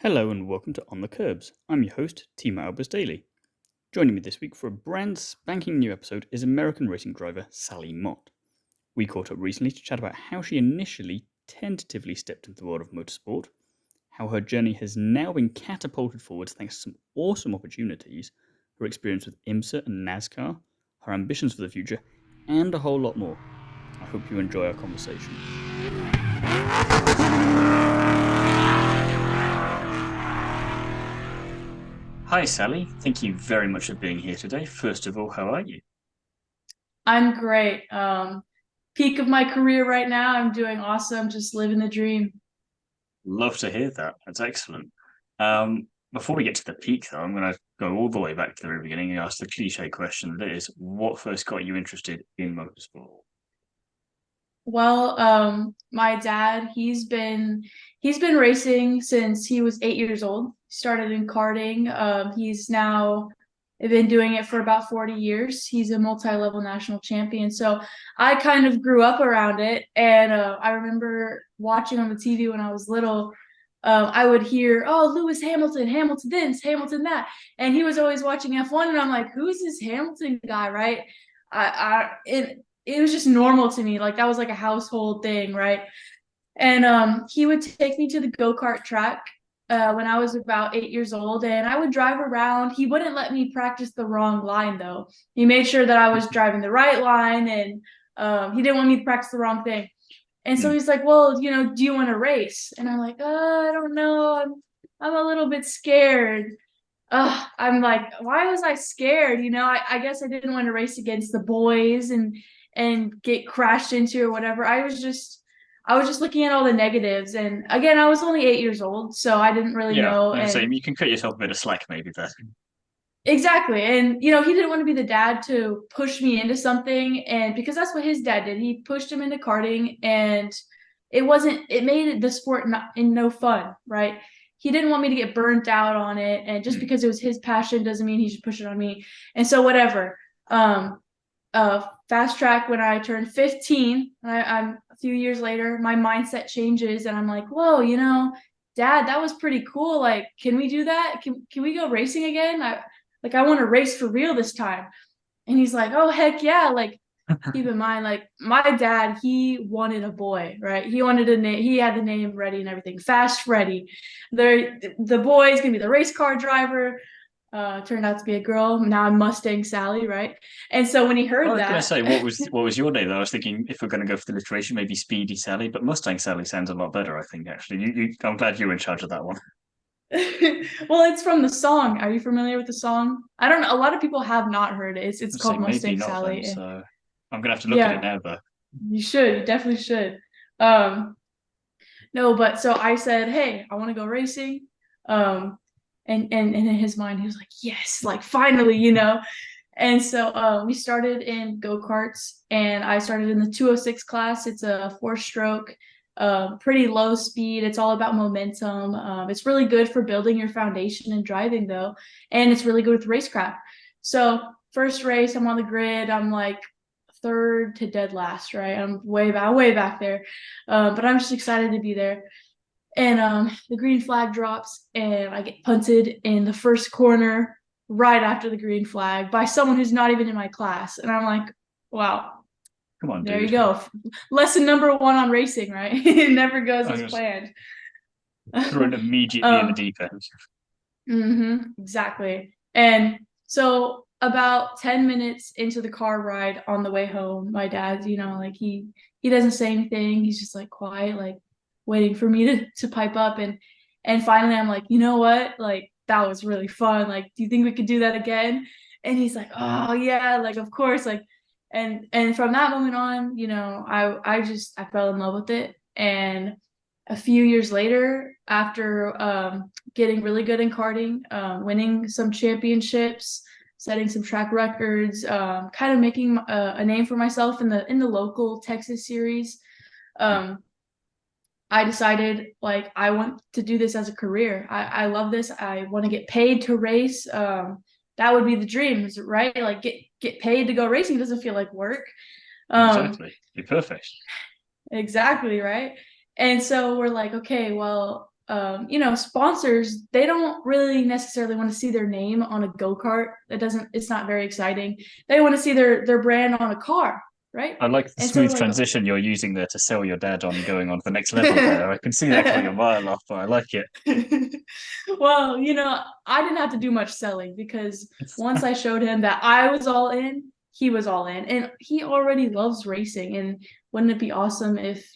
Hello and welcome to On the Kerbs. I'm your host, Timo Albers Daly. Joining me this week for a brand spanking new episode is American racing driver Sally Mott. We caught up recently to chat about how she initially tentatively stepped into the world of motorsport, how her journey has now been catapulted forwards thanks to some awesome opportunities, her experience with IMSA and NASCAR, her ambitions for the future, and a whole lot more. I hope you enjoy our conversation. Hi, Sally. Thank you very much for being here today. First of all, how are you? I'm great. Peak of my career right now. I'm doing awesome. Just living the dream. Love to hear that. That's excellent. Before we get to the peak, though, I'm going to go all the way back to the very beginning and ask the cliche question that is, what first got you interested in motorsport? Well, my dad, he's been racing since he was 8 years old. Started in karting. He's now been doing it for about 40 years. He's a multi-level national champion. So I kind of grew up around it. And I remember watching on the TV when I was little. I would hear, oh, Lewis Hamilton, Hamilton this, Hamilton that. And he was always watching F1. And I'm like, who's this Hamilton guy, right? It was just normal to me. Like that was like a household thing, right? And he would take me to the go-kart track when I was about 8 years old, and I would drive around. He wouldn't let me practice the wrong line, though. He made sure that I was driving the right line, and he didn't want me to practice the wrong thing. And so he's like, well, do you want to race? And I'm like, I don't know. I'm a little bit scared. I'm like, why was I scared? I guess I didn't want to race against the boys and get crashed into or whatever. I was just looking at all the negatives. And again, I was only 8 years old, so I didn't really Yeah, know. like I say, And you can cut yourself a bit of slack maybe there. exactly. And he didn't want to be the dad to push me into something. And because that's what his dad did, he pushed him into karting, and it made the sport no fun, right? He didn't want me to get burnt out on it. And just because it was his passion doesn't mean he should push it on me. And so whatever. Fast track, when I turned 15, I'm a few years later, my mindset changes and I'm like, whoa, dad, that was pretty cool. Like, can we do that? Can we go racing again? I want to race for real this time. And he's like, oh, heck yeah. Like, keep in mind, like my dad, he wanted a boy, right? He wanted a name. He had the name ready and everything. Fast Freddy. The boy's gonna be the race car driver. Turned out to be a girl. Now I'm Mustang Sally, right? And so when he I heard was going to that, say, what was your name? I was thinking if we're going to go for the alliteration, maybe Speedy Sally, but Mustang Sally sounds a lot better, I think, actually. I'm glad you're in charge of that one. well, it's from the song. Are you familiar with the song? I don't know. A lot of people have not heard it. It's I'd say called maybe Mustang not then, Sally. so I'm going to have to look at it Yeah, now, though. you should. You definitely should. Um, no, but so I said, hey, I want to go racing. Um, and in his mind, he was like, yes, like finally. And so we started in go-karts, and I started in the 206 class. It's a four-stroke, pretty low speed. It's all about momentum. It's really good for building your foundation and driving, though, and it's really good with racecraft. So first race, I'm on the grid. I'm like third to dead last, right? I'm way back there, but I'm just excited to be there. And the green flag drops, and I get punted in the first corner right after the green flag by someone who's not even in my class. And I'm like, wow, Come on, there you dude. go. Lesson number one on racing, right? It never goes I as was planned. thrown immediately in the um, deep end. exactly. And so about 10 minutes into the car ride on the way home, my dad's, like he doesn't say anything. He's just like quiet, like waiting for me to pipe up. And finally I'm like, you know what? Like that was really fun. Like, do you think we could do that again? And he's like, oh yeah, like of course. Like and from that moment on, I fell in love with it. And a few years later, after getting really good in karting, winning some championships, setting some track records, kind of making a name for myself in the local Texas series. Um, I decided like I want to do this as a career. I love this. I want to get paid to race. That would be the dream, right? Like get paid to go racing doesn't feel like work. Um, Exactly. Be perfect. exactly, right? And so we're like, okay, well, sponsors, they don't really necessarily want to see their name on a go-kart. It's not very exciting. They want to see their brand on a car, right? I like the And so smooth like, transition you're using there to sell your dad on going on to the next level there. I can see that coming a mile off, but I like it. well, I didn't have to do much selling because once I showed him that I was all in, he was all in. And he already loves racing. And wouldn't it be awesome if,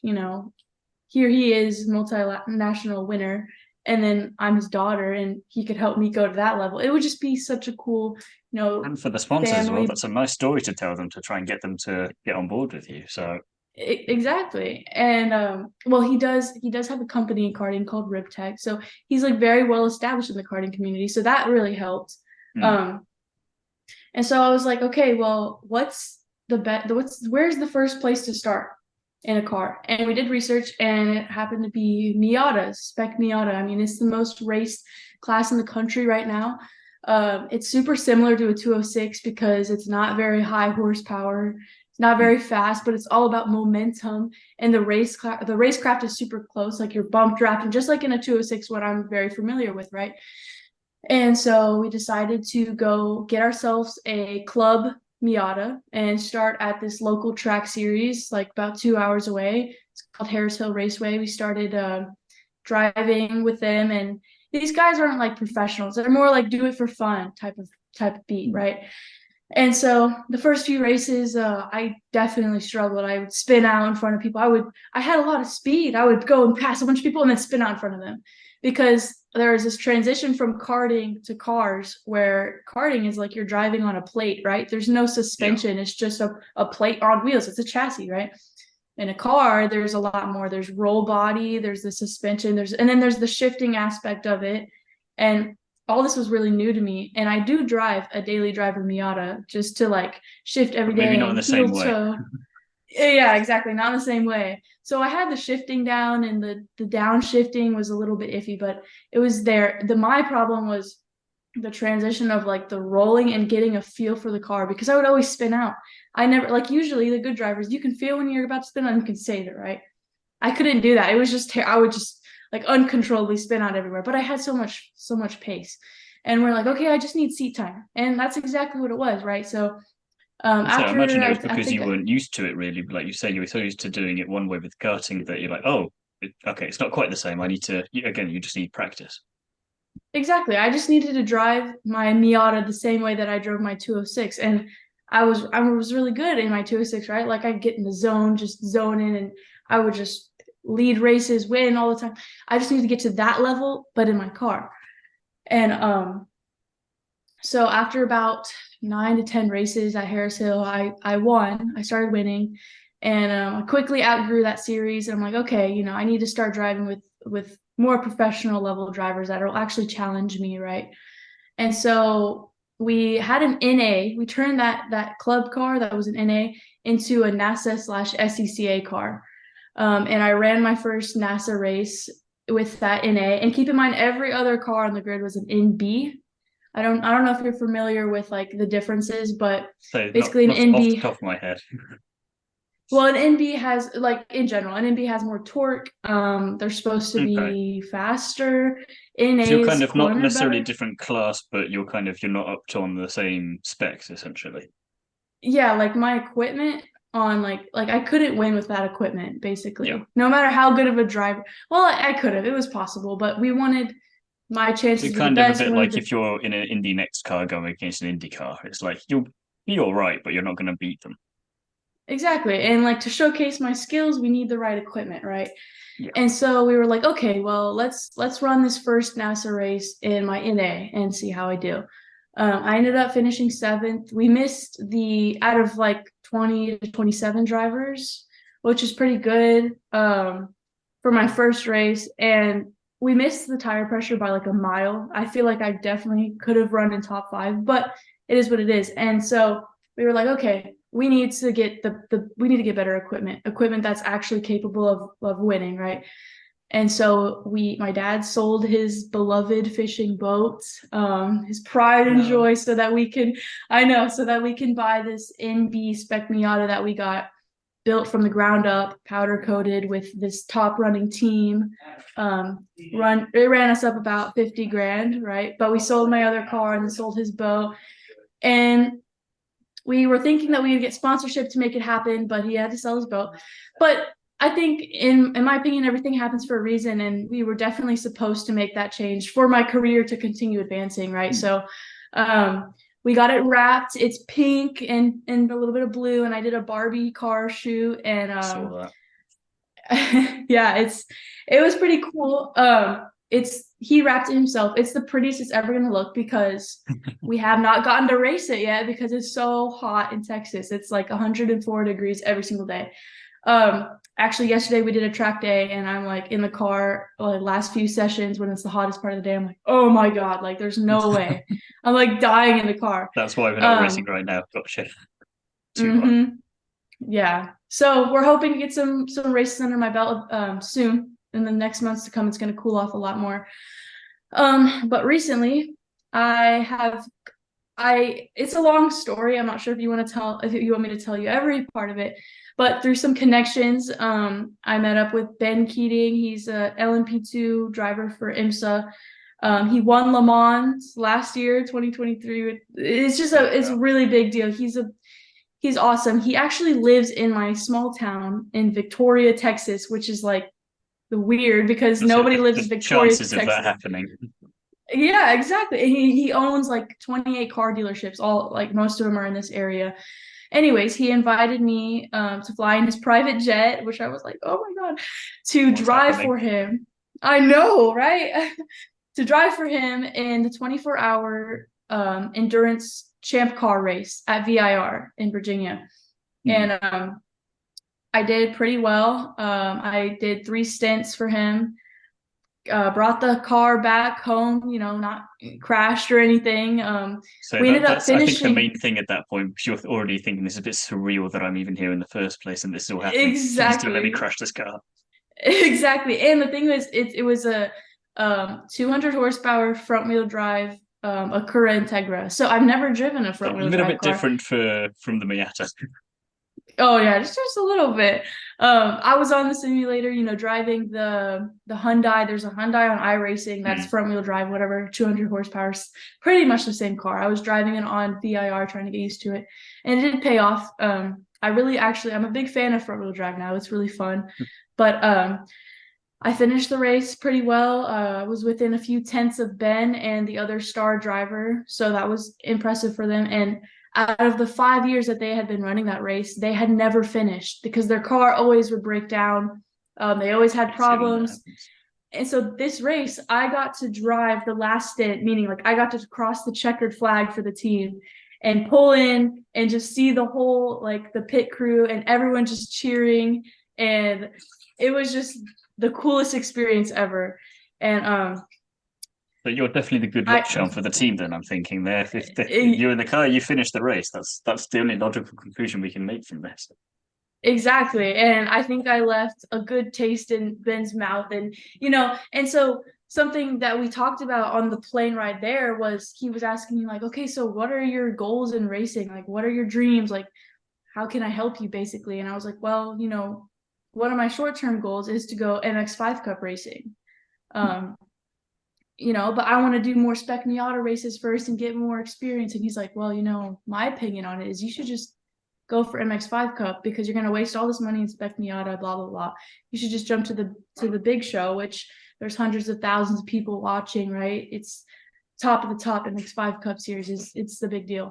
here he is, multinational winner, and then I'm his daughter and he could help me go to that level. It would just be such a cool, And for the sponsors as well, family. that's a nice story to tell them to try and get them to get on board with you. So Exactly. And well, he does have a company in karting called RibTech. So he's like very well established in the karting community. So that really helped. Um and so I was like, okay, well, where's the first place to start in a car? And we did research and it happened to be Miata, spec Miata. I mean, it's the most raced class in the country right now. It's super similar to a 206 because it's not very high horsepower. It's not very fast, but it's all about momentum. And the racecraft is super close, like you're bump drafting, just like in a 206, what I'm very familiar with, right? And so we decided to go get ourselves a club Miata and start at this local track series, like about 2 hours away. It's called Harris Hill Raceway. We started driving with them, and these guys aren't like professionals. They're more like do it for fun type of beat, right? And so the first few races, I definitely struggled. I would spin out in front of people. I had a lot of speed. I would go and pass a bunch of people and then spin out in front of them because there was this transition from karting to cars where karting is like you're driving on a plate, right? There's no suspension. Yeah. It's just a plate on wheels. It's a chassis, right? In a car, there's a lot more. There's roll body, there's the suspension, and then there's the shifting aspect of it. And all this was really new to me. And I do drive a daily driver Miata just to like shift every day. Maybe not in the same way. Yeah, exactly. Not in the same way. So I had the shifting down and the downshifting was a little bit iffy, but it was there. My problem was the transition of like the rolling and getting a feel for the car because I would always spin out. I never, like usually the good drivers, you can feel when you're about to spin out and you can save it, right? I couldn't do that. It was just, I would just like uncontrollably spin out everywhere, but I had so much pace. And we're like, okay, I just need seat time. And that's exactly what it was, right? So I imagine it was because you weren't used to it really. Like you say, you were so used to doing it one way with karting that you're like, oh, okay, it's not quite the same. You just need practice. Exactly. I just needed to drive my Miata the same way that I drove my 206. And I was really good in my 206, right? Like I'd get in the zone, just zone in, and I would just lead races, win all the time. I just need to get to that level, but in my car. And so after about 9 to 10 races at Harris Hill, I won. I started winning, and I quickly outgrew that series. And I'm like, okay, I need to start driving with more professional level drivers that will actually challenge me, right? And so we had an NA. We turned that club car that was an NA into a NASA/SCCA car. And I ran my first NASA race with that NA. And keep in mind, every other car on the grid was an NB. I don't know if you're familiar with like the differences, but so basically not an NB. Off the top of my head. Well, an NB has, like in general, an NB has more torque. They're supposed to be faster. NA so you're kind of not necessarily better. a different class, but you're not up to on the same specs essentially. Yeah, like my equipment on like I couldn't win with that equipment basically. Yeah. No matter how good of a driver. Well, I could have. It was possible, but we wanted my chances. It's kind of a bit like if you're in an Indy Next car going against an Indy car. It's like you'll be all right, but you're not going to beat them. Exactly. And like to showcase my skills, we need the right equipment, right? Yeah. And so we were like, okay, well, let's run this first NASA race in my NA and see how I do. I ended up finishing 7th. We missed out of like 20 to 27 drivers, which is pretty good for my first race. And we missed the tire pressure by like a mile. I feel like I definitely could have run in top 5, but it is what it is. And so we were like, okay, we need to get better equipment that's actually capable of winning, right? And so my dad sold his beloved fishing boat, his pride and joy, so that we can buy this NB spec Miata that we got. built from the ground up, powder coated with this top running team. It ran us up about 50 grand, right? But we sold my other car and sold his boat. And we were thinking that we would get sponsorship to make it happen, but he had to sell his boat. But I think in my opinion, everything happens for a reason. And we were definitely supposed to make that change for my career to continue advancing, right? So we got it wrapped. It's pink and a little bit of blue. And I did a Barbie car shoot. And yeah, it was pretty cool. He wrapped it himself. It's the prettiest it's ever going to look because we have not gotten to race it yet because it's so hot in Texas. It's like 104 degrees every single day. Actually, yesterday we did a track day and I'm like in the car, like last few sessions when it's the hottest part of the day. I'm like, oh my God, like there's no way. I'm like dying in the car. That's why we're not racing right now. Gotcha. Yeah. So we're hoping to get some races under my belt soon. In the next months to come, it's going to cool off a lot more. But recently it's a long story. I'm not sure if you want me to tell you every part of it, but through some connections, I met up with Ben Keating. He's a LMP2 driver for IMSA. He won Le Mans last year, 2023. It's a really big deal. He's awesome. He actually lives in my small town in Victoria, Texas, which is like weird because nobody lives in Victoria, Texas. Chances of that happening. Yeah, exactly. He owns like 28 car dealerships. All like most of them are in this area. Anyways, he invited me to fly in his private jet, which I was like, oh my God, to drive for him. I know, right? To drive for him in the 24-hour endurance champ car race at VIR in Virginia. And I did pretty well. I did 3 stints for him. Brought the car back home, not crashed or anything. So we ended up finishing. I think the main thing at that point, because you're already thinking this is a bit surreal that I'm even here in the first place and this is all happening. Exactly. Please don't let me crash this car. Exactly. And the thing was, it was a 200 horsepower front wheel drive, Acura Integra. So I've never driven a front wheel drive car. A little bit different from the Miata. Oh yeah, just a little bit. I was on the simulator, driving the Hyundai. There's a Hyundai on iRacing that's front wheel drive, whatever, 200 horsepower, pretty much the same car. I was driving it on VIR, trying to get used to it, and it did pay off. I'm a big fan of front wheel drive now. It's really fun, but I finished the race pretty well. I was within a few tenths of Ben and the other star driver, so that was impressive for them. And out of the 5 years that they had been running that race, they had never finished because their car always would break down. They always had problems. And so this race, I got to drive the last stint, meaning like I got to cross the checkered flag for the team and pull in and just see the whole, like the pit crew and everyone just cheering. And it was just the coolest experience ever. And but you're definitely the good luck charm for the team then, I'm thinking there. If you're in the car, you finish the race. That's the only logical conclusion we can make from this. Exactly. And I think I left a good taste in Ben's mouth. And, and so something that we talked about on the plane ride there was he was asking me like, okay, so what are your goals in racing? Like, what are your dreams? Like, how can I help you basically? And I was like, well, one of my short-term goals is to go MX5 Cup racing. But I want to do more Spec Miata races first and get more experience. And he's like, well, my opinion on it is you should just go for MX5 Cup because you're going to waste all this money in Spec Miata, blah, blah, blah. You should just jump to the big show, which there's hundreds of thousands of people watching, right? It's top of the top MX5 Cup series. It's the big deal.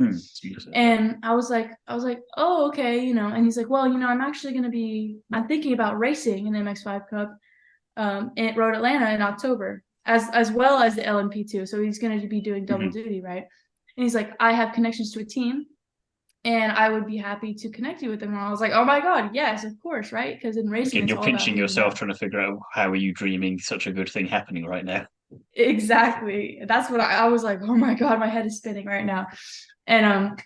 And I was like, oh, okay, and he's like, well, I'm thinking about racing in the MX5 Cup at Road Atlanta in October. As well as the LMP2. So he's going to be doing double duty, right? And he's like, I have connections to a team and I would be happy to connect you with them. And I was like, oh my God, yes, of course, right? Because in racing, you're pinching yourself trying to figure out how are you dreaming such a good thing happening right now. Exactly. That's what I was like, oh my God, my head is spinning right now. And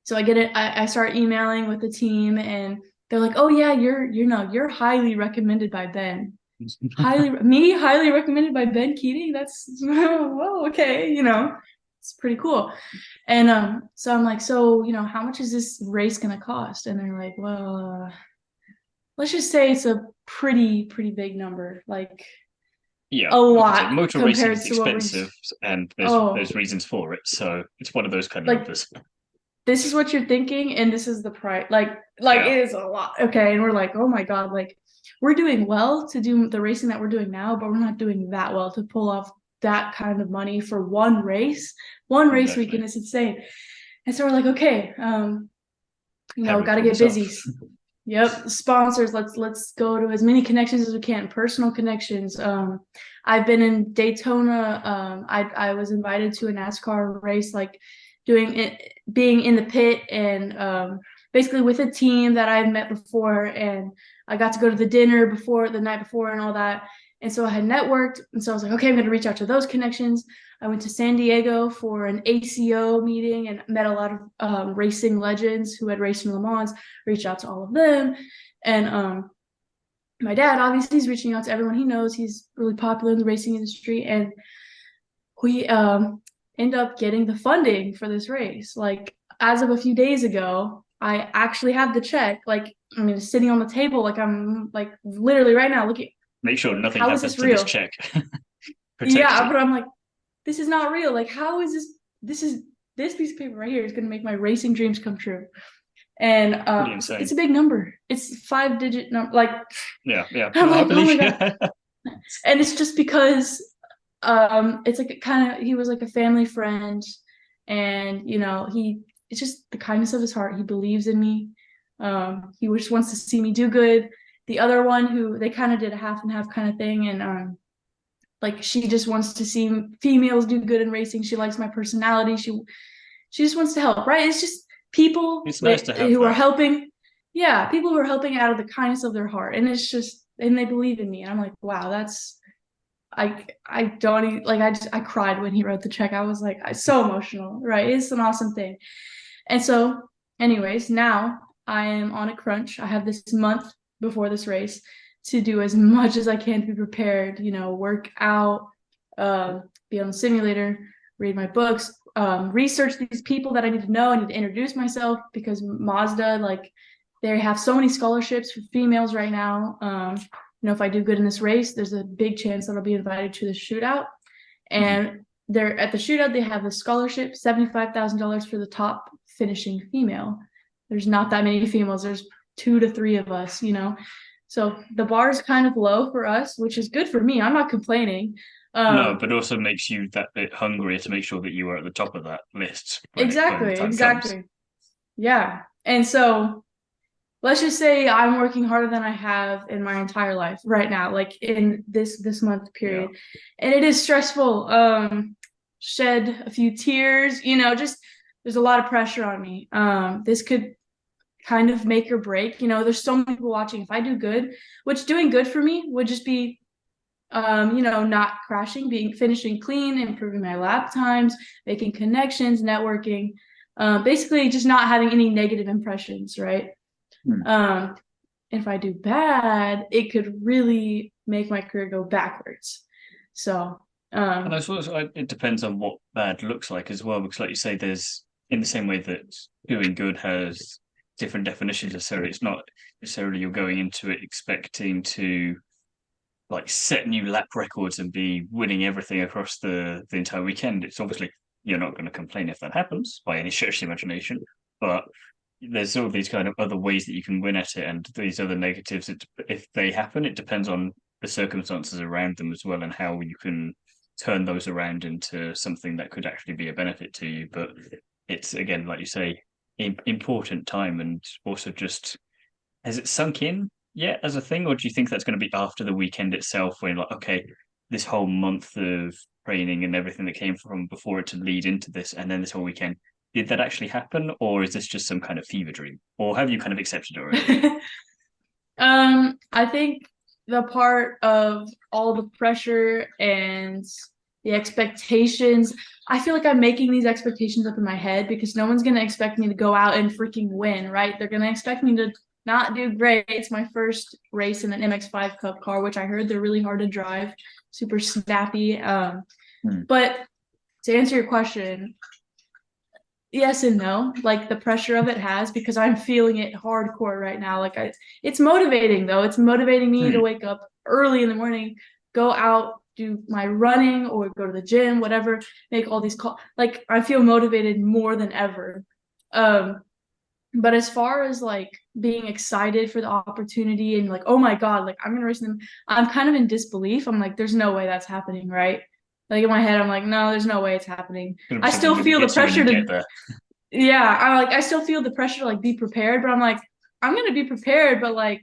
so I get it. I start emailing with the team and they're like, oh yeah, you're highly recommended by Ben. highly recommended by Ben Keating. That's well, okay, It's pretty cool. And so I'm like, so, how much is this race going to cost? And they're like, well, let's just say it's a pretty big number. Like, yeah, a lot motor racing compared is to what expensive, and there's reasons for it. So it's one of those kind of numbers. This is what you're thinking, and this is the price. Like it is a lot. Okay, and we're like, oh my god, like we're doing well to do the racing that we're doing now, but we're not doing that well to pull off that kind of money for one race weekend. It's insane. And so we're like, okay, got to get busy. Yep, sponsors. Let's go to as many connections as we can. Personal connections. I've been in Daytona. I was invited to a NASCAR race, like doing it, being in the pit, and basically with a team that I've met before, and I got to go to the dinner the night before, and all that. And so I had networked, and so I was like, okay, I'm going to reach out to those connections. I went to San Diego for an ACO meeting and met a lot of racing legends who had raced in Le Mans, reached out to all of them. And my dad, obviously, is reaching out to everyone he knows. He's really popular in the racing industry. And we end up getting the funding for this race. Like, as of a few days ago, I actually have the check. Like, I mean, it's sitting on the table. Like, I'm like literally right now looking. Make sure nothing happens to this check. Yeah, but I'm like, this is not real. Like, how is this piece of paper right here is going to make my racing dreams come true. And it's a big number. It's 5-digit number. Like, yeah. I'm like, oh my god. And it's just because it's like he was like a family friend, and it's just the kindness of his heart. He believes in me. He just wants to see me do good. The other one, who they kind of did a half and half kind of thing, and like, she just wants to see females do good in racing. She likes my personality. She just wants to help, right? It's just people who are helping. Yeah, people who are helping out of the kindness of their heart, and it's just, and they believe in me. And I'm like, wow, that's, I don't even, like, I cried when he wrote the check. I was like, so emotional, right? It's an awesome thing. And so, anyways, now I am on a crunch. I have this month before this race to do as much as I can to be prepared, work out, be on the simulator, read my books, research these people that I need to know. I need to introduce myself, because Mazda, like, they have so many scholarships for females right now. If I do good in this race, there's a big chance that I'll be invited to the shootout. And they're at the shootout, they have a scholarship, $75,000 for the top finishing female. There's not that many females. There's 2 to 3 of us, So the bar is kind of low for us, which is good for me. I'm not complaining. No, but also makes you that bit hungrier to make sure that you are at the top of that list. Exactly. Yeah. And so let's just say I'm working harder than I have in my entire life right now, like in this month period. Yeah. And it is stressful. Shed a few tears, just there's a lot of pressure on me. This could kind of make or break. There's so many people watching. If I do good, which doing good for me would just be not crashing, finishing clean, improving my lap times, making connections, networking, basically just not having any negative impressions, right? If I do bad, it could really make my career go backwards. So and I suppose it depends on what bad looks like as well, because like you say, there's, in the same way that doing good has different definitions necessarily, it's not necessarily you're going into it expecting to like set new lap records and be winning everything across the entire weekend. It's obviously, you're not going to complain if that happens by any stretch of the imagination, but there's all these kind of other ways that you can win at it, and these other negatives, if they happen, it depends on the circumstances around them as well, and how you can turn those around into something that could actually be a benefit to you. But it's, again, like you say, important time. And also, just, has it sunk in yet as a thing, or do you think that's going to be after the weekend itself, when like, okay, this whole month of training and everything that came from before it to lead into this, and then this whole weekend, did that actually happen, or is this just some kind of fever dream, or have you kind of accepted it already? I think the part of all the pressure and the expectations, I feel like I'm making these expectations up in my head, because no one's going to expect me to go out and freaking win, right? They're going to expect me to not do great. It's my first race in an MX-5 Cup car, which I heard they're really hard to drive, super snappy. But to answer your question, yes and no. Like the pressure of it has, because I'm feeling it hardcore right now. Like it's motivating though. It's motivating me to wake up early in the morning, go out, do my running or go to the gym, whatever, make all these calls. Like I feel motivated more than ever. But as far as like being excited for the opportunity and like, oh my God, like I'm gonna race them, I'm kind of in disbelief. I'm like, there's no way that's happening, right? Like in my head, I'm like, no, there's no way it's happening. I still feel the pressure to, yeah, I still feel the pressure to like be prepared, but I'm like, I'm gonna be prepared, but like,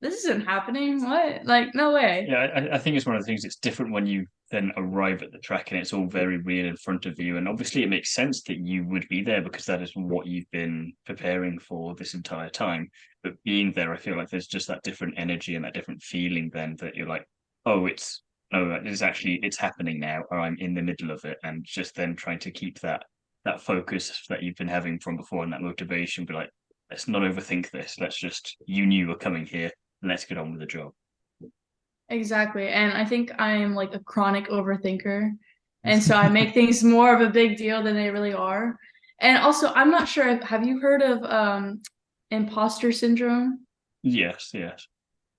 this isn't happening. What? Like, no way. Yeah, I think it's one of the things that's different when you then arrive at the track and it's all very real in front of you. And obviously, it makes sense that you would be there because that is what you've been preparing for this entire time. But being there, I feel like there's just that different energy and that different feeling then that you're like, oh, it's happening now, or I'm in the middle of it. And just then trying to keep that focus that you've been having from before and that motivation, be like, let's not overthink this. You knew you were coming here. Let's get on with the job. Exactly. And I think I'm like a chronic overthinker. And so I make things more of a big deal than they really are. And also, I'm not sure, have you heard of imposter syndrome? Yes.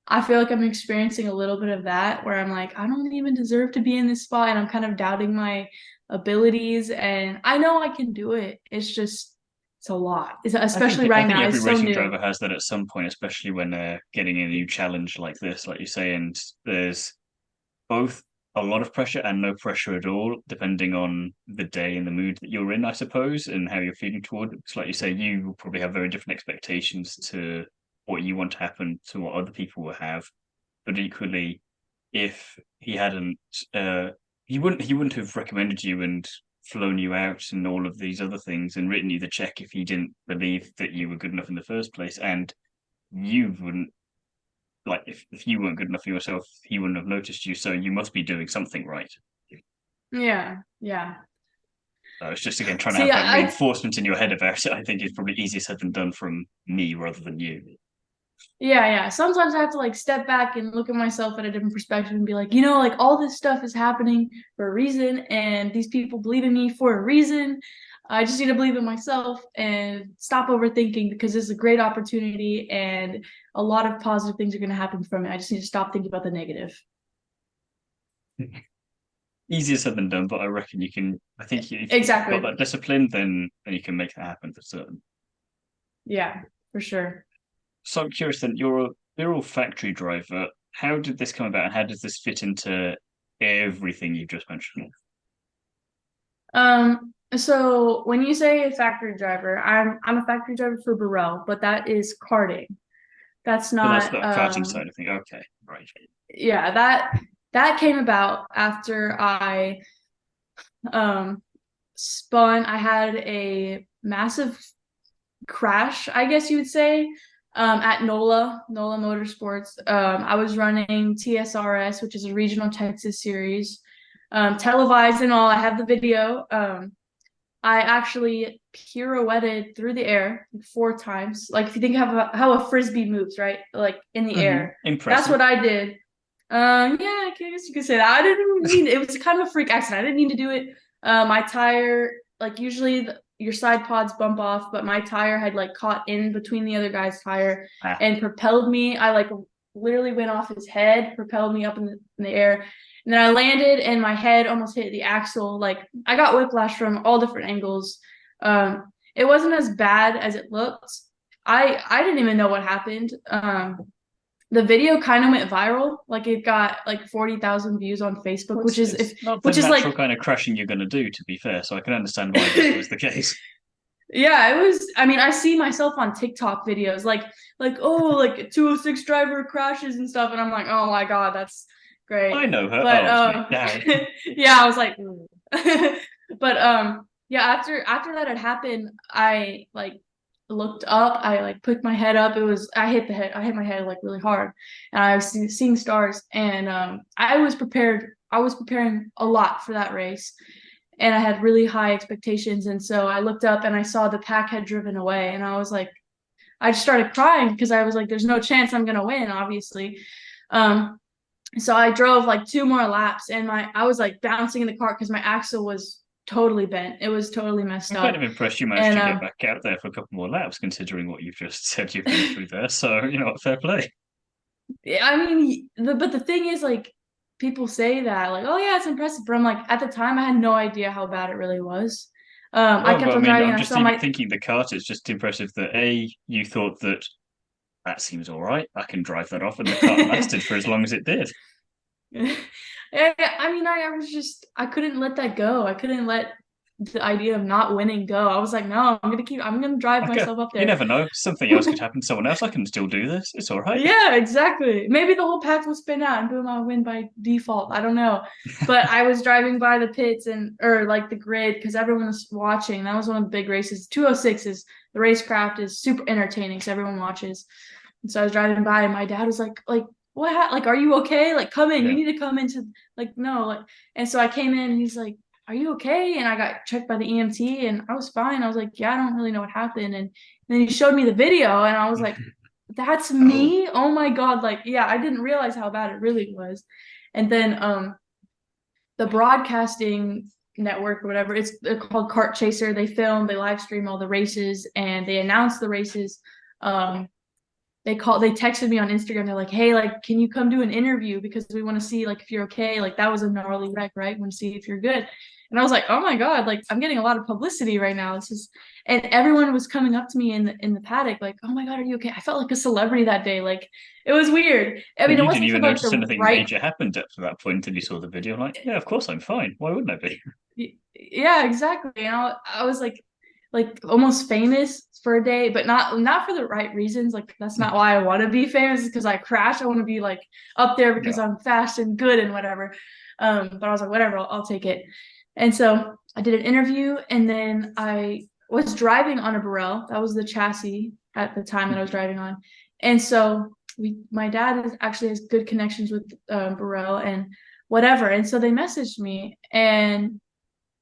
I feel like I'm experiencing a little bit of that where I'm like, I don't even deserve to be in this spot. And I'm kind of doubting my abilities. And I know I can do it. It's a lot, especially right now. Every racing driver has that at some point, especially when they're getting a new challenge like this, like you say. And there's both a lot of pressure and no pressure at all, depending on the day and the mood that you're in, I suppose, and how you're feeling toward it. Because, like you say, you will probably have very different expectations to what you want to happen to what other people will have. But equally, if he hadn't, he wouldn't have recommended you and flown you out and all of these other things and written you the check if he didn't believe that you were good enough in the first place. And you wouldn't, like, if you weren't good enough for yourself, he wouldn't have noticed you. So you must be doing something right. Yeah. So it's just, again, trying to have that reinforcement in your head about it. I think it's probably easier said than done from me rather than you. Yeah. Sometimes I have to like step back and look at myself at a different perspective and be like, like all this stuff is happening for a reason, and these people believe in me for a reason. I just need to believe in myself and stop overthinking, because this is a great opportunity and a lot of positive things are going to happen from it. I just need to stop thinking about the negative. Easier said than done, but I reckon you can. I think if exactly. you've got that discipline, then you can make that happen for certain. Yeah, for sure. So I'm curious then, you're a Birel factory driver. How did this come about, and how does this fit into everything you've just mentioned? So when you say a factory driver, I'm a factory driver for Birel, but that is karting. That's not So that's the karting side of things. Okay, right. Yeah, that came about after I spun. I had a massive crash, I guess you would say, at NOLA Motorsports. I was running TSRS, which is a regional Texas series, televised and all. I have the video. I actually pirouetted through the air 4 times. Like if you think of how a frisbee moves, right? Like in the air. Impressive. That's what I did. Yeah, I guess you could say that. I didn't mean it was kind of a freak accident. I didn't mean to do it. My tire, like usually your side pods bump off, but my tire had like caught in between the other guy's tire and propelled me. I like literally went off his head, propelled me up in the air. And then I landed and my head almost hit the axle. Like I got whiplash from all different angles. It wasn't as bad as it looked. I didn't even know what happened. The video kind of went viral. Like it got like 40,000 views on Facebook, which is natural kind of crashing you're going to do, to be fair. So I can understand why this was the case. Yeah, it was. I mean, I see myself on TikTok videos, like a 206 driver crashes and stuff, and I'm like, oh my God, that's great. I know her. But yeah, I was like, but yeah, after that had happened, I like looked up. I like put my head up. I hit my head like really hard, and I was seeing stars. And I was prepared. I was preparing a lot for that race, and I had really high expectations. And so I looked up and I saw the pack had driven away, and I was like, I just started crying because I was like, there's no chance I'm gonna win, obviously. So I drove like 2 more laps, and I was like bouncing in the car because my axle was totally bent. It was totally messed I'm up. kind of impressed you managed And to get back out there for a couple more laps, considering what you've just said you've been through there. So, fair play. I mean, but the thing is, like, people say that, like, oh yeah, it's impressive, but I'm like, at the time, I had no idea how bad it really was. I Oh, kept but I on mean, driving, I'm and I just saw even my thinking the kart is just impressive that you thought that seems all right. I can drive that off, and the kart lasted for as long as it did. I mean, I couldn't let that go. I couldn't let the idea of not winning go. I was like, no, I'm gonna drive Okay, myself up you there. never know. Something else could happen to someone else. I can still do this. It's all right. Yeah, exactly. Maybe the whole pack will spin out and boom, I'll win by default. I don't know. But I was driving by the pits or like the grid because everyone was watching. That was one of the big races. 206 is the racecraft is super entertaining, so everyone watches. And so I was driving by, and my dad was like, what? Like, are you okay? Like, come in. You Yeah. need to come into, like, no. Like, and so I came in, and he's like, are you okay? And I got checked by the EMT, and I was fine. I was like, yeah, I don't really know what happened. And then he showed me the video, and I was like, that's me? Oh my God. Like, yeah, I didn't realize how bad it really was. And then the broadcasting network or whatever, they're called Kart Chaser. They live stream all the races, and they announce the races. They texted me on Instagram. They're like, hey, like, can you come do an interview because we want to see like if you're okay. Like, that was a gnarly wreck, right? We want to see if you're good. And I was like, oh my God, like, I'm getting a lot of publicity right now. And everyone was coming up to me in the paddock, like, oh my God, are you okay? I felt like a celebrity that day. Like, it was weird. I But mean, it you didn't wasn't for even like notice the anything right. major happened up to that point until you saw the video. Like, yeah, of course I'm fine. Why wouldn't I be? Yeah, exactly. And I was like almost famous for a day, but not for the right reasons. Like, that's not why I want to be famous, because I crashed. I want to be like up there because Yeah. I'm fast and good and whatever. But I was like, whatever, I'll take it. And so I did an interview, and then I was driving on a Birel. That was the chassis at the time that I was driving on. And so my dad actually has good connections with Birel and whatever. And so they messaged me, and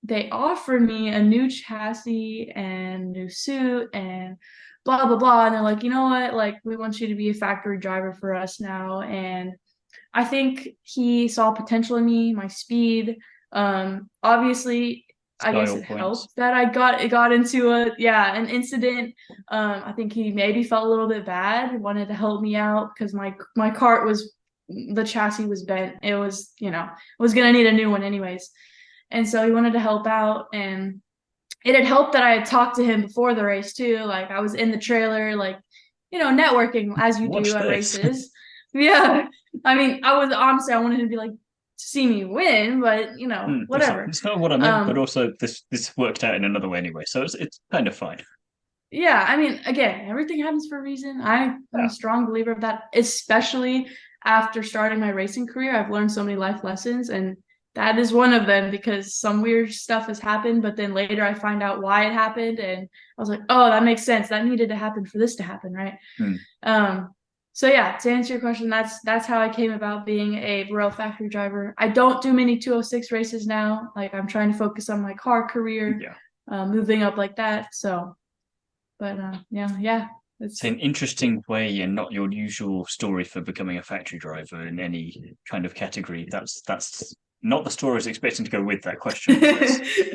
they offered me a new chassis and new suit and blah blah blah. And they're like, you know what, like, we want you to be a factory driver for us now. And I think he saw potential in me, my speed. Obviously, I guess Style it points. helped that I got into an incident. I think he maybe felt a little bit bad, wanted to help me out because my cart was, the chassis was bent. It was, was gonna need a new one anyways. And so he wanted to help out, and it had helped that I had talked to him before the race too. Like, I was in the trailer, like, networking as you Watch do at this. races. Yeah. I mean, I wanted him to be like, to see me win, but whatever. It's not what I meant, but also this worked out in another way anyway, so it's kind of fine. Yeah, I mean, again, everything happens for a reason. I'm Yeah. a strong believer of that, especially after starting my racing career. I've learned so many life lessons, and that is one of them, because some weird stuff has happened, but then later I find out why it happened, and I was like, oh, that makes sense. That needed to happen for this to happen, right? So yeah, to answer your question, that's how I came about being a Birel factory driver. I don't do many 206 races now. Like, I'm trying to focus on my car career, moving up like that. So, but yeah, It's an interesting way and not your usual story for becoming a factory driver in any kind of category. That's not the story I was expecting to go with that question.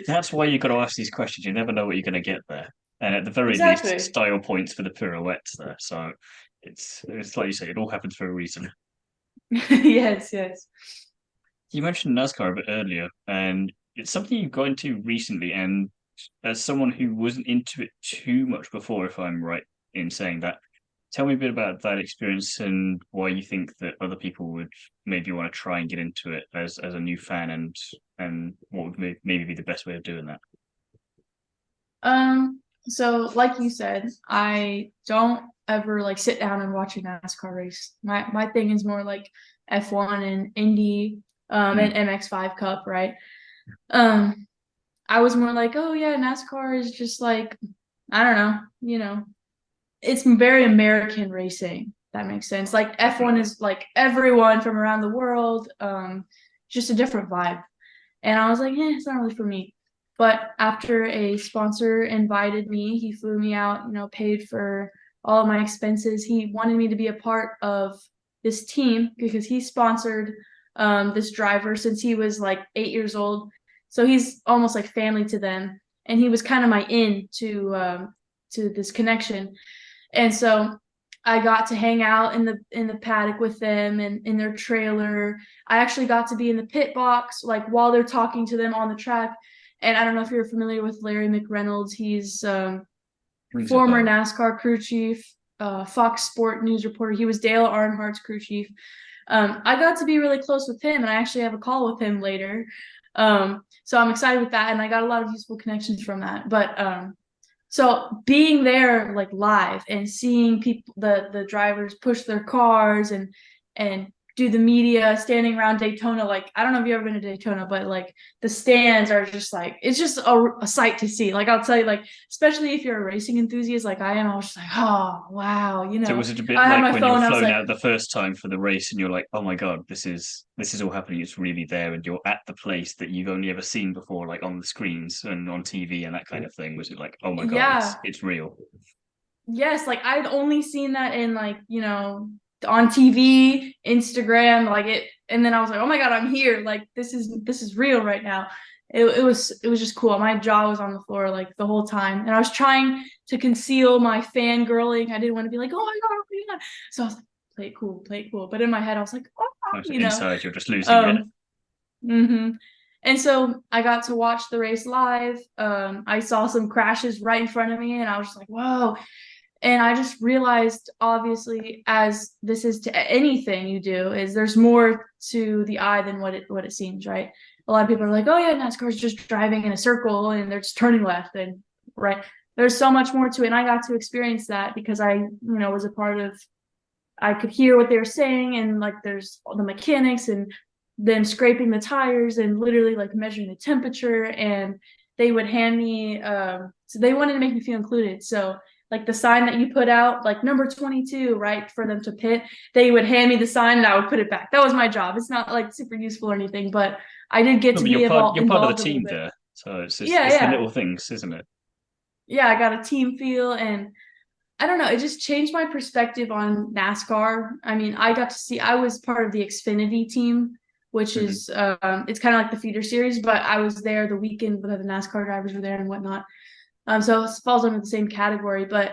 That's why you've got to ask these questions. You never know what you're going to get there. And at the very least, exactly. style points for the pirouettes there. So it's like you say, it all happens for a reason. Yes. You mentioned NASCAR a bit earlier, and it's something you've got into recently. And as someone who wasn't into it too much before, if I'm right in saying that, tell me a bit about that experience and why you think that other people would maybe want to try and get into it as a new fan, and what would maybe be the best way of doing that. So like you said, I don't ever like sit down and watch a NASCAR race. My thing is more like F1 and Indy, and MX5 Cup, right? I was more like, oh yeah, NASCAR is just like, I don't know, it's very American racing. That makes sense. Like, F1 is like everyone from around the world, just a different vibe. And I was like, it's not really for me. But after a sponsor invited me, he flew me out, paid for all of my expenses. He wanted me to be a part of this team because he sponsored this driver since he was like 8 years old. So he's almost like family to them. And he was kind of my in to this connection. And so I got to hang out in the paddock with them and in their trailer. I actually got to be in the pit box, like while they're talking to them on the track. And I don't know if you're familiar with Larry McReynolds. He's former NASCAR crew chief, Fox Sport news reporter. He was Dale Earnhardt's crew chief. I got to be really close with him, and I actually have a call with him later. So I'm excited with that, and I got a lot of useful connections from that. But so being there like live and seeing people, the drivers push their cars and do the media standing around Daytona, like I don't know if you've ever been to Daytona, but like the stands are just like, it's just a sight to see. Like I'll tell you, like especially if you're a racing enthusiast like I am, I was just like, oh wow, you know. So was it a bit I had like my when you phone, were I was flown like- out the first time for the race and you're like, oh my God, this is all happening. It's really there, and you're at the place that you've only ever seen before, like on the screens and on TV and that kind of thing. Was it like, oh my God, Yeah. it's real? Yes, like I'd only seen that in like, you know, on TV, Instagram, like it, and then I was like, oh my God, I'm here. Like this is real right now. It was just cool. My jaw was on the floor like the whole time. And I was trying to conceal my fangirling. I didn't want to be like, oh my God, oh my God. So I was like, play it cool. But in my head, I was like, oh, you know. Inside, you're just losing it. Mm-hmm. And so I got to watch the race live. I saw some crashes right in front of me, and I was just like, whoa. And I just realized, obviously, as this is to anything you do, is there's more to the eye than what it seems, right? A lot of people are like, oh yeah, NASCAR is just driving in a circle and they're just turning left, and right. There's so much more to it. And I got to experience that because I, you know, was a part of, I could hear what they were saying, and like there's all the mechanics and them scraping the tires and literally like measuring the temperature, and they would hand me so they wanted to make me feel included. So like the sign that you put out, like number 22, right, for them to pit, they would hand me the sign and I would put it back. That was my job. It's not like super useful or anything, but I did get to be You're involved part of the a little team bit. there, so it's just, Yeah, it's the yeah. little things, isn't it? Yeah, I got a team feel, and I don't know, it just changed my perspective on NASCAR. I mean, I was part of the Xfinity team, which is it's kind of like the feeder series, but I was there the weekend when the NASCAR drivers were there and whatnot. So it falls under the same category, but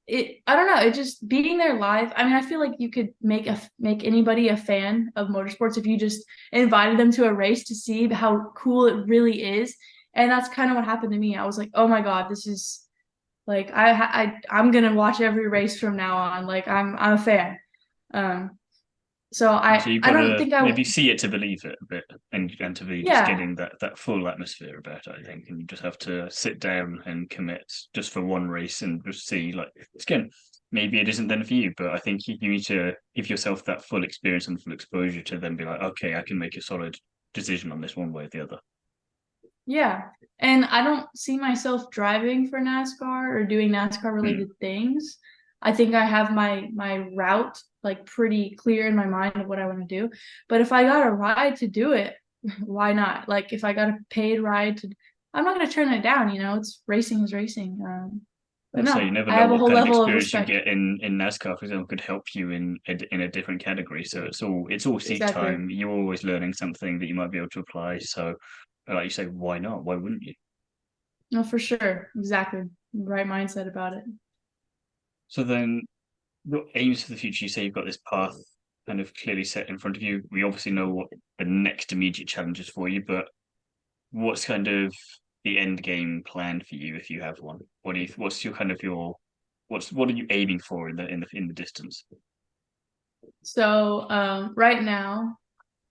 I don't know, it just being there live. I mean, I feel like you could make anybody a fan of motorsports if you just invited them to a race to see how cool it really is. And that's kind of what happened to me. I was like, oh my God, this is like, I'm gonna watch every race from now on. Like I'm a fan. So you've I got don't to think I maybe see it to believe it a bit, and to be just yeah. getting that full atmosphere about it, I think. And you just have to sit down and commit just for one race and just see, like, again, maybe it isn't then for you, but I think you need to give yourself that full experience and full exposure to then be like, okay, I can make a solid decision on this one way or the other. Yeah. And I don't see myself driving for NASCAR or doing NASCAR related things. I think I have my route like pretty clear in my mind of what I want to do. But if I got a ride to do it, why not? Like if I got a paid ride I'm not going to turn it down, you know, it's racing is racing. But no, So you never I know have a what whole kind of level of experience you respect. get in NASCAR, for example, could help you in a different category. So it's all seat Exactly. time. You're always learning something that you might be able to apply. So, like you say, why not? Why wouldn't you? No, for sure. Exactly. Right mindset about it. So then, your aims for the future. You say you've got this path kind of clearly set in front of you. We obviously know what the next immediate challenge is for you, but what's kind of the end game plan for you if you have one? What's your kind of what are you aiming for in the distance? So right now,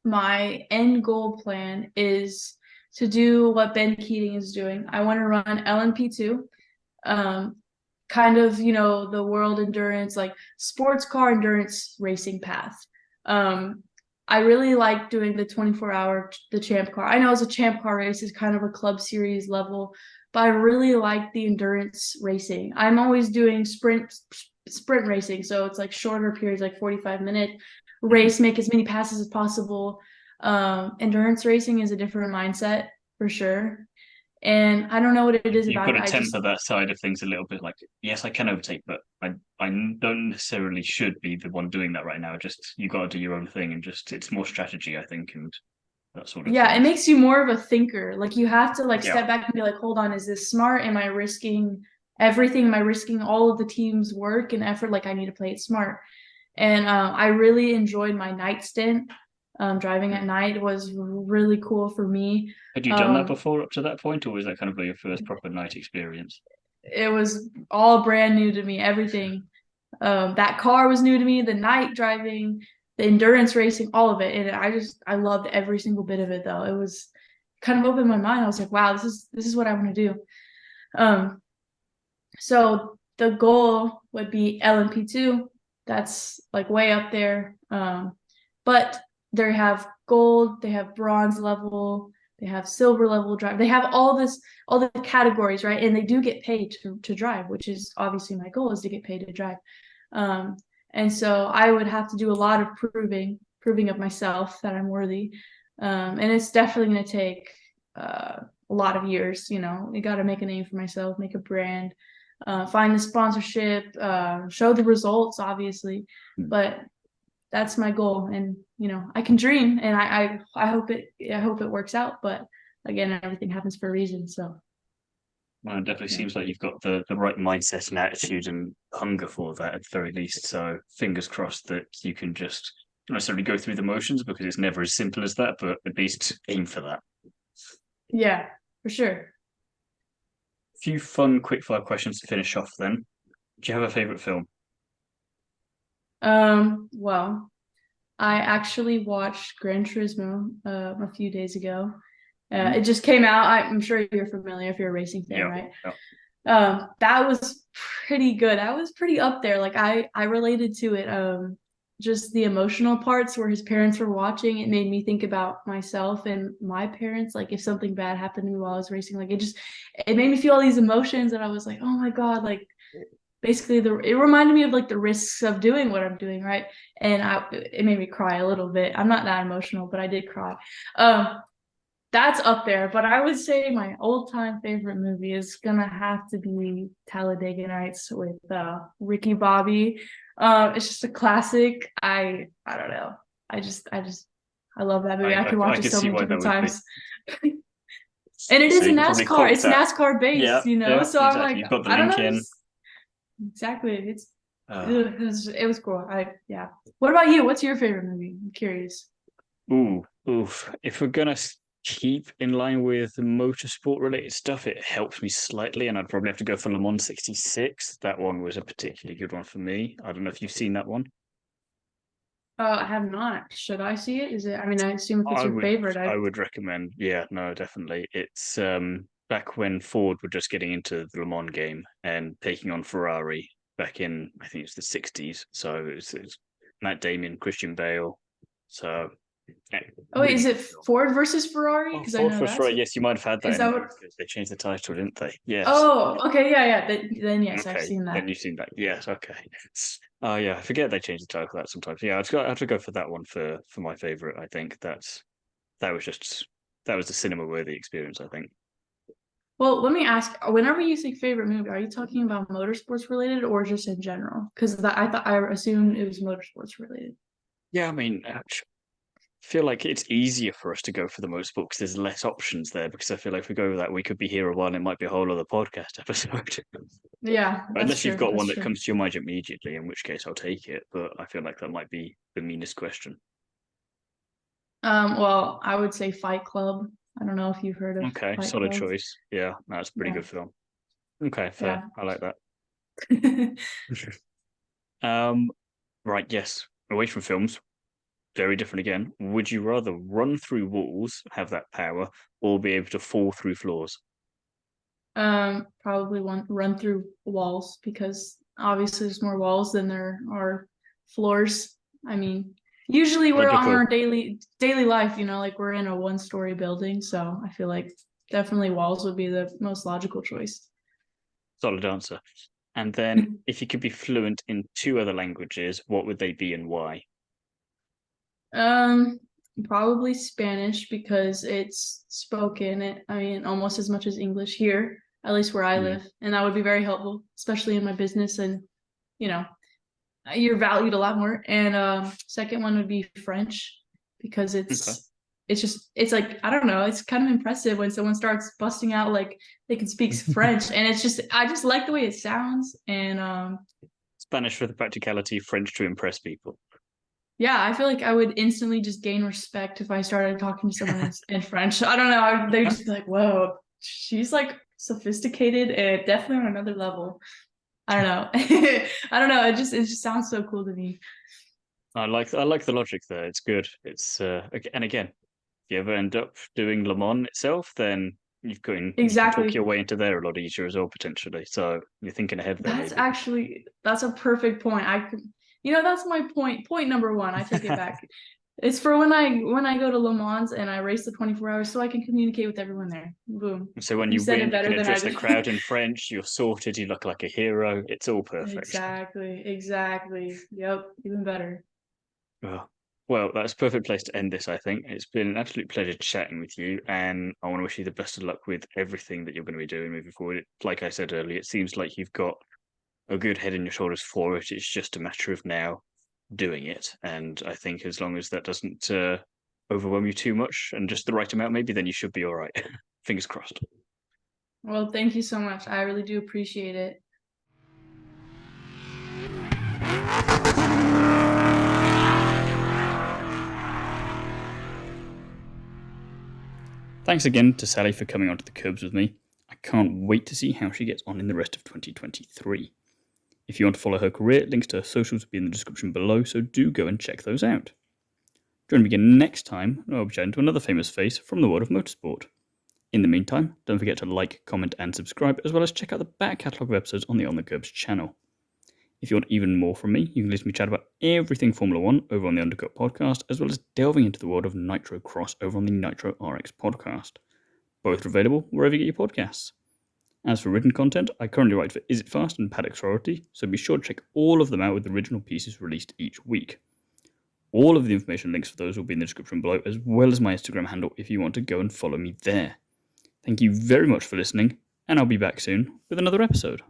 my end goal plan is to do what Ben Keating is doing. I want to run LMP2, kind of, you know, the world endurance, like sports car endurance racing path. I really like doing the 24-hour, the Champ Car. I know it's a Champ Car race is kind of a club series level, but I really like the endurance racing. I'm always doing sprint racing, so it's like shorter periods, like 45-minute race, make as many passes as possible. Endurance racing is a different mindset for sure. And I don't know what it is You've about got it. to temper that side of things a little bit. Like, yes, I can overtake, but I don't necessarily should be the one doing that right now. Just you got to do your own thing, and just it's more strategy, I think, and that sort of Yeah, thing. it makes you more of a thinker. Like you have to like Yeah. step back and be like, hold on, is this smart? Am I risking everything? Am I risking all of the team's work and effort? Like I need to play it smart. And I really enjoyed my night stint. Driving at night was really cool for me. Had you done that before up to that point, or was that kind of like your first proper night experience? It was all brand new to me, everything. That car was new to me, the night driving, the endurance racing, all of it. And I loved every single bit of it though. It was kind of opened my mind. I was like, wow, this is what I want to do. So the goal would be LMP2. That's like way up there. But they have gold, they have bronze level, they have silver level drive. They have all the categories, right? And they do get paid to drive, which is obviously my goal is to get paid to drive. And so I would have to do a lot of proving of myself that I'm worthy. And it's definitely going to take a lot of years. You know, you got to make a name for myself, make a brand, find the sponsorship, show the results, obviously. But that's my goal, and you know, I can dream, and I hope it works out. But again, everything happens for a reason. So. Well, it definitely seems like you've got the right mindset and attitude and hunger for that at the very least. So fingers crossed that you can just not necessarily go through the motions because it's never as simple as that, but at least aim for that. Yeah, for sure. A few fun quickfire questions to finish off then. Do you have a favorite film? Well, I actually watched Gran Turismo a few days ago. It just came out. I'm sure you're familiar if you're a racing fan, right? Yeah. That was pretty good. That was pretty up there. Like I related to it. Just the emotional parts where his parents were watching, it made me think about myself and my parents. Like if something bad happened to me while I was racing, like it made me feel all these emotions, and I was like, oh my God, like basically it reminded me of like the risks of doing what I'm doing, right? And it made me cry a little bit. I'm not that emotional, but I did cry. That's up there, but I would say my old-time favorite movie is gonna have to be Talladega Nights with Ricky Bobby. It's just a classic. I don't know. I love that movie. I could watch it so many different times. And it is a NASCAR. It's NASCAR based, you know. So I'm like, you've got the I don't link know. in. Exactly. It was cool. Yeah. What about you? What's your favorite movie? I'm curious. Oof. If we're gonna keep in line with the motorsport related stuff, it helps me slightly, and I'd probably have to go for Le Mans 66. That one was a particularly good one for me. I don't know if you've seen that one. I have not. Should I see it? Is it? I mean, I assume if it's your favorite, I would recommend. Yeah, no, definitely. It's back when Ford were just getting into the Le Mans game and taking on Ferrari back in, I think it's the 60s. So it's Matt Damon, Christian Bale. So oh, wait, is it Ford versus Ferrari? Because I Ford know versus that's Ferrari. Yes, you might have had that. Is that what? They changed the title, didn't they? Yes. Oh, okay, yeah. Then yes, Okay, I've seen that. then you've seen that. Yes, okay. Oh yeah, I forget they changed the title for that sometimes. Yeah, I have to go for that one for my favorite. I think that was the cinema worthy experience, I think. Well, let me ask. Whenever you say favorite movie, are you talking about motorsports related or just in general? Because I assumed it was motorsports related. Yeah, I mean, I feel like it's easier for us to go for the motorsport because there's less options there. Because I feel like if we go with that, we could be here a while and it might be a whole other podcast episode. Yeah, Unless you've got one that comes to your mind immediately, in which case I'll take it. But I feel like that might be the meanest question. Well, I would say Fight Club. I don't know if you've heard of Okay, Fight solid Club. choice. Yeah, that's a pretty good film. Okay, fair. Yeah. I like that. Right, yes. Away from films, very different again. Would you rather run through walls, have that power, or be able to fall through floors? Probably run through walls because obviously there's more walls than there are floors. I mean, usually we're on our daily life, you know, like we're in a 1-story building, so I feel like definitely walls would be the most logical choice. Solid answer. And then if you could be fluent in 2 other languages, what would they be and why? Probably Spanish because it's spoken, almost as much as English here, at least where I live. And that would be very helpful, especially in my business. And, you're valued a lot more. And second one would be French because it's like, I don't know, it's kind of impressive when someone starts busting out like they can speak French. And I just like the way it sounds. And Spanish for the practicality, French to impress people. Yeah, I feel like I would instantly just gain respect if I started talking to someone in French. I don't know. They'd just be like, whoa, she's like sophisticated and definitely on another level. I don't know. I don't know. It just sounds so cool to me. I like the logic there. It's good. It's and again, if you ever end up doing Le Mans itself, then you can talk your way into there a lot easier as well, potentially. So you're thinking ahead there. That's a perfect point. That's my point. Point number one. I take it back. It's for when I go to Le Mans and I race the 24 hours, so I can communicate with everyone there. Boom. So when you win, you can address the crowd in French. You're sorted. You look like a hero. It's all perfect. Exactly. Yep. Even better. Oh. Well, that's a perfect place to end this, I think. It's been an absolute pleasure chatting with you, and I want to wish you the best of luck with everything that you're going to be doing moving forward. Like I said earlier, it seems like you've got a good head on your shoulders for it. It's just a matter of now doing it. And I think as long as that doesn't overwhelm you too much and just the right amount, maybe, then you should be all right. Fingers crossed. Well, thank you so much. I really do appreciate it. Thanks again to Sally for coming onto the Kerbs with me. I can't wait to see how she gets on in the rest of 2023. If you want to follow her career, links to her socials will be in the description below, so do go and check those out. Join me again next time, and I'll be chatting to another famous face from the world of motorsport. In the meantime, don't forget to like, comment, and subscribe, as well as check out the back catalogue of episodes on the On the Kerbs channel. If you want even more from me, you can listen to me chat about everything Formula 1 over on the Undercut Podcast, as well as delving into the world of Nitro Cross over on the Nitro RX Podcast. Both are available wherever you get your podcasts. As for written content, I currently write for Is It Fast and Paddock Sorority, so be sure to check all of them out with the original pieces released each week. All of the information links for those will be in the description below, as well as my Instagram handle if you want to go and follow me there. Thank you very much for listening, and I'll be back soon with another episode.